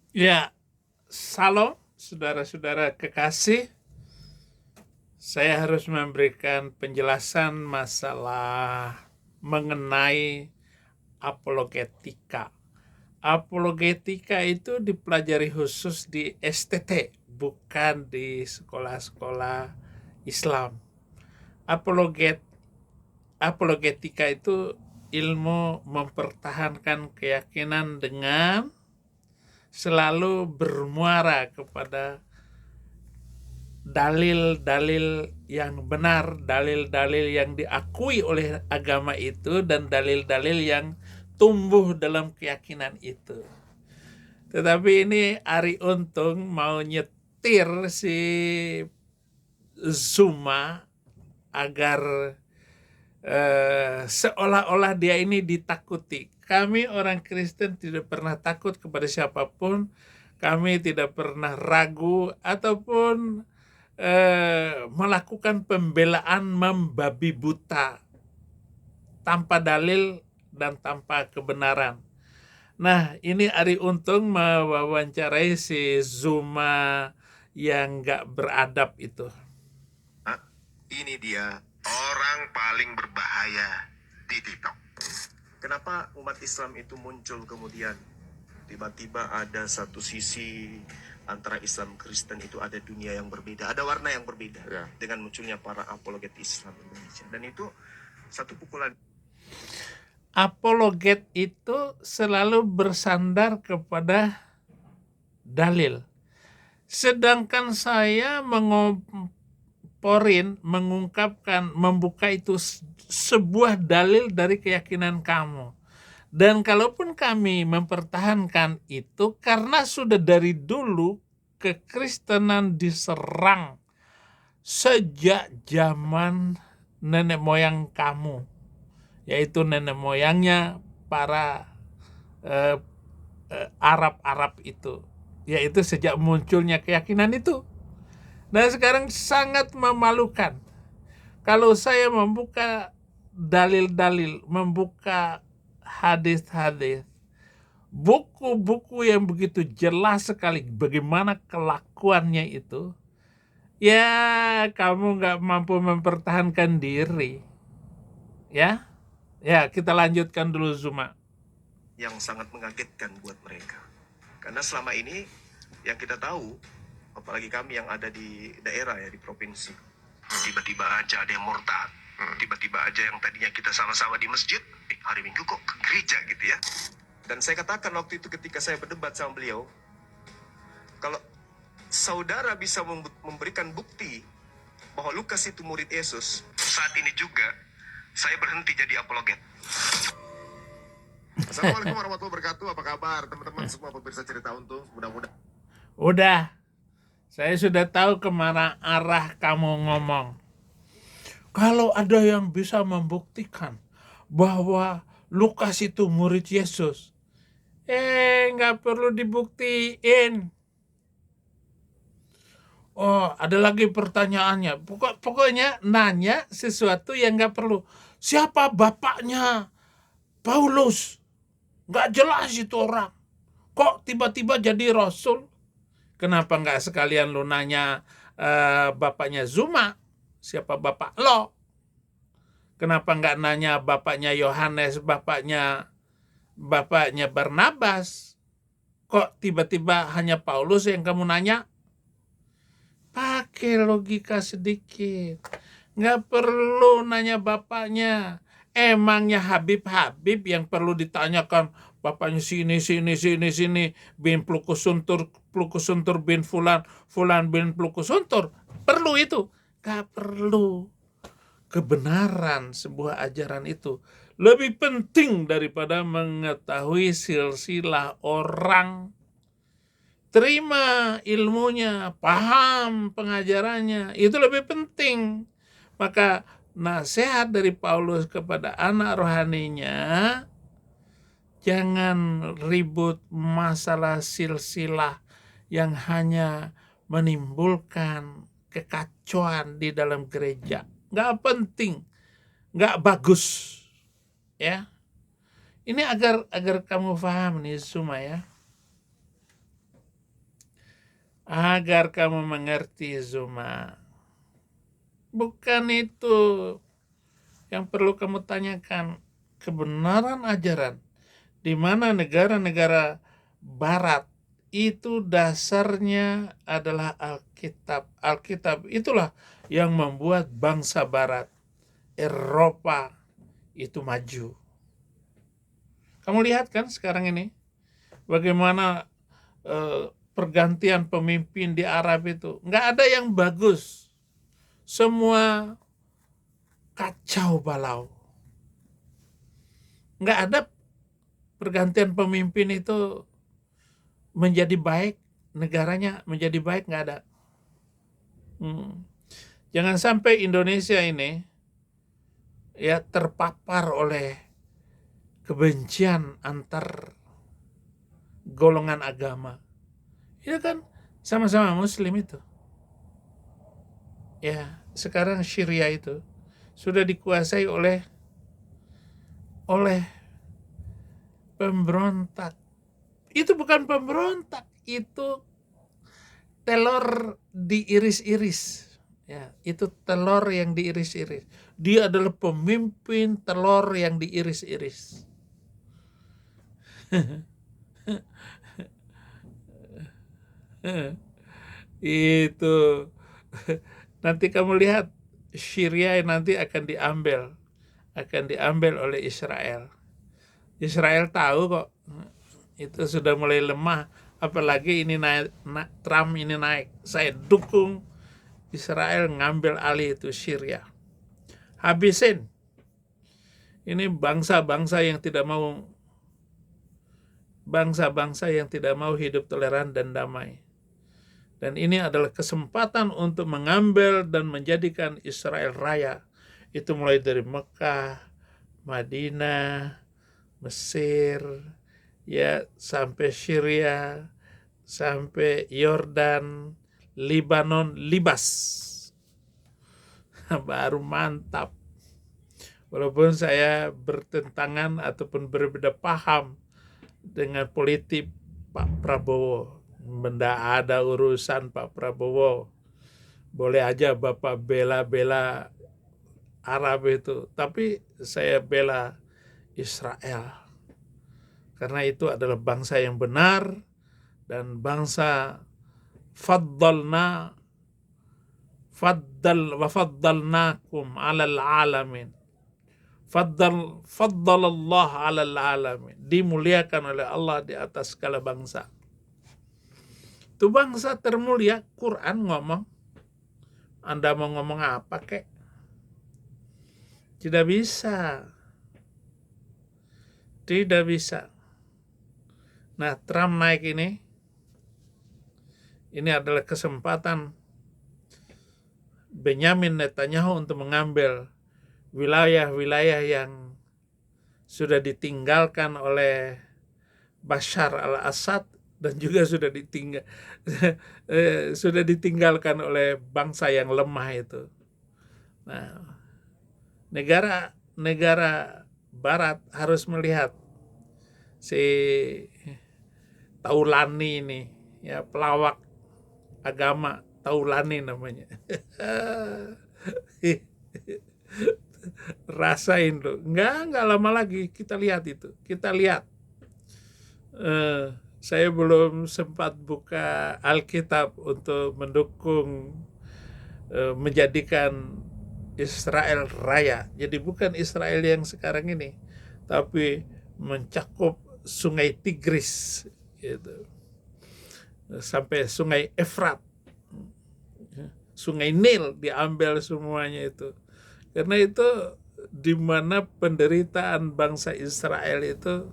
Ya, salam saudara-saudara kekasih. Saya harus memberikan penjelasan masalah mengenai apologetika. Apologetika itu dipelajari khusus di STT, bukan di sekolah-sekolah Islam. Apologetika itu ilmu mempertahankan keyakinan dengan selalu bermuara kepada dalil-dalil yang benar, dalil-dalil yang diakui oleh agama itu, dan dalil-dalil yang tumbuh dalam keyakinan itu. Tetapi ini Ari Untung mau nyetir si Zuma agar seolah-olah dia ini ditakuti. Kami orang Kristen tidak pernah takut kepada siapapun, kami tidak pernah ragu ataupun melakukan pembelaan membabi buta tanpa dalil dan tanpa kebenaran. Nah, ini Ari Untung mewawancarai si Zuma yang gak beradab itu. Ini dia orang paling berbahaya di TikTok. Kenapa umat Islam itu muncul kemudian? Tiba-tiba ada satu sisi antara Islam Kristen itu ada dunia yang berbeda, ada warna yang berbeda dengan munculnya para apologet Islam Indonesia. Dan itu satu pukulan. Apologet itu selalu bersandar kepada dalil. Sedangkan saya mengungkapkan, membuka itu sebuah dalil dari keyakinan kamu. Dan kalaupun kami mempertahankan itu, karena sudah dari dulu kekristenan diserang sejak zaman nenek moyang kamu, yaitu nenek moyangnya para Arab-Arab itu, yaitu sejak munculnya keyakinan itu. Nah, sekarang sangat memalukan kalau saya membuka dalil-dalil, membuka hadis-hadis, buku-buku yang begitu jelas sekali bagaimana kelakuannya itu, ya kamu nggak mampu mempertahankan diri. Ya, kita lanjutkan dulu Zuma. Yang sangat mengagetkan buat mereka. Karena selama ini yang kita tahu, apalagi kami yang ada di daerah ya, di provinsi, tiba-tiba aja ada yang murtad, tiba-tiba aja yang tadinya kita sama-sama di masjid, hari Minggu kok ke gereja gitu ya. Dan saya katakan waktu itu ketika saya berdebat sama beliau, kalau saudara bisa memberikan bukti bahwa Lukas itu murid Yesus, saat ini juga saya berhenti jadi apologet. Assalamualaikum warahmatullahi wabarakatuh. Apa kabar teman-teman semua pemirsa Cerita Untung? Mudah-mudahan. Udah, saya sudah tahu kemana arah kamu ngomong. Kalau ada yang bisa membuktikan bahwa Lukas itu murid Yesus, nggak perlu dibuktiin. Oh, ada lagi pertanyaannya. Pokoknya nanya sesuatu yang nggak perlu. Siapa bapaknya Paulus? Nggak jelas itu orang. Kok tiba-tiba jadi rasul? Kenapa nggak sekalian lu nanya bapaknya Zuma? Siapa bapak lo? Kenapa nggak nanya bapaknya Yohanes, bapaknya Barnabas? Kok tiba-tiba hanya Paulus yang kamu nanya? Pakai logika sedikit. Nggak perlu nanya bapaknya. Emangnya Habib yang perlu ditanyakan bapaknya sini, bin Plukusuntur bin Fulan bin Plukusuntur. Perlu itu? Nggak perlu. Kebenaran sebuah ajaran itu lebih penting daripada mengetahui silsilah orang. Terima ilmunya, paham pengajarannya, itu lebih penting. Maka nasihat dari Paulus kepada anak rohaninya, jangan ribut masalah silsilah yang hanya menimbulkan kekacauan di dalam gereja. Nggak penting, nggak bagus. Ya, ini agar kamu paham nih Zuma ya. agar kamu mengerti, Zuma. Bukan itu yang perlu kamu tanyakan. Kebenaran ajaran di mana negara-negara barat itu dasarnya adalah Alkitab. Alkitab itulah yang membuat bangsa barat, Eropa itu maju. Kamu lihat kan sekarang ini bagaimana pergantian pemimpin di Arab itu. Nggak ada yang bagus. Semua kacau balau. Nggak ada pergantian pemimpin itu menjadi baik, negaranya menjadi baik, nggak ada. Jangan sampai Indonesia ini ya terpapar oleh kebencian antar golongan agama. Itu kan sama-sama Muslim itu. Ya, sekarang Syria itu sudah dikuasai oleh pemberontak. Itu bukan pemberontak, itu telur diiris-iris. Ya, itu telur yang diiris-iris. Dia adalah pemimpin telur yang diiris-iris. Itu nanti kamu lihat Syria nanti akan diambil oleh Israel. Israel tahu kok itu sudah mulai lemah, apalagi ini Trump ini naik. Saya dukung Israel ngambil alih itu Syria. Habisin. Ini bangsa-bangsa yang tidak mau hidup toleran dan damai. Dan ini adalah kesempatan untuk mengambil dan menjadikan Israel raya. Itu mulai dari Mekah, Madinah, Mesir, ya sampai Syria, sampai Yordan, Libanon, Libas. Baru mantap. Walaupun saya bertentangan ataupun berbeda paham dengan politik Pak Prabowo, benda ada urusan Pak Prabowo. Boleh aja Bapak bela-bela Arab itu, tapi saya bela Israel. Karena itu adalah bangsa yang benar dan bangsa faddalnakum 'alal 'alamin. Faddalallah 'alal 'alamin. Dimuliakan oleh Allah di atas segala bangsa. Itu bangsa termulia, Quran ngomong. Anda mau ngomong apa kek? Tidak bisa. Tidak bisa. Nah, Trump naik ini adalah kesempatan Benyamin Netanyahu untuk mengambil wilayah-wilayah yang sudah ditinggalkan oleh Bashar al-Assad dan juga sudah ditinggalkan oleh bangsa yang lemah itu. Nah, negara Barat harus melihat si Taulani ini, ya pelawak agama Taulani namanya. Rasain loh, nggak lama lagi kita lihat itu. Kita lihat. Saya belum sempat buka Alkitab untuk mendukung menjadikan Israel raya. Jadi bukan Israel yang sekarang ini, tapi mencakup Sungai Tigris, gitu. Sampai Sungai Efrat, Sungai Nil diambil semuanya itu. Karena itu di mana penderitaan bangsa Israel itu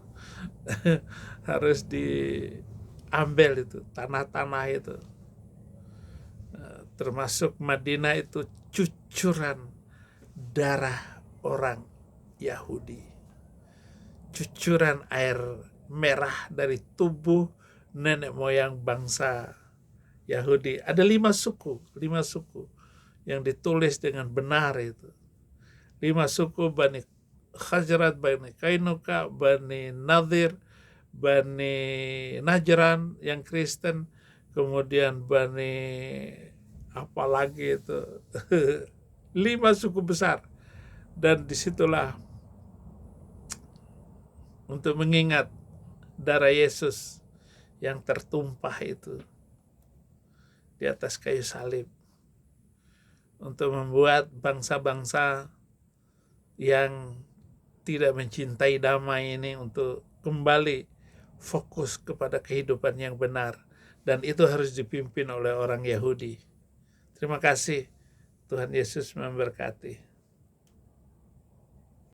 harus diambil itu, tanah-tanah itu. Termasuk Madinah itu cucuran darah orang Yahudi. Cucuran air merah dari tubuh nenek moyang bangsa Yahudi. Ada 5 suku yang ditulis dengan benar itu. 5 suku, Bani Khazraj, Bani Kainuka, Bani Nadir, Bani Najran yang Kristen, kemudian Bani apalagi itu 5 suku besar, dan disitulah untuk mengingat darah Yesus yang tertumpah itu di atas kayu salib, untuk membuat bangsa-bangsa yang tidak mencintai damai ini untuk kembali fokus kepada kehidupan yang benar, dan itu harus dipimpin oleh orang Yahudi. Terima kasih. Tuhan Yesus memberkati.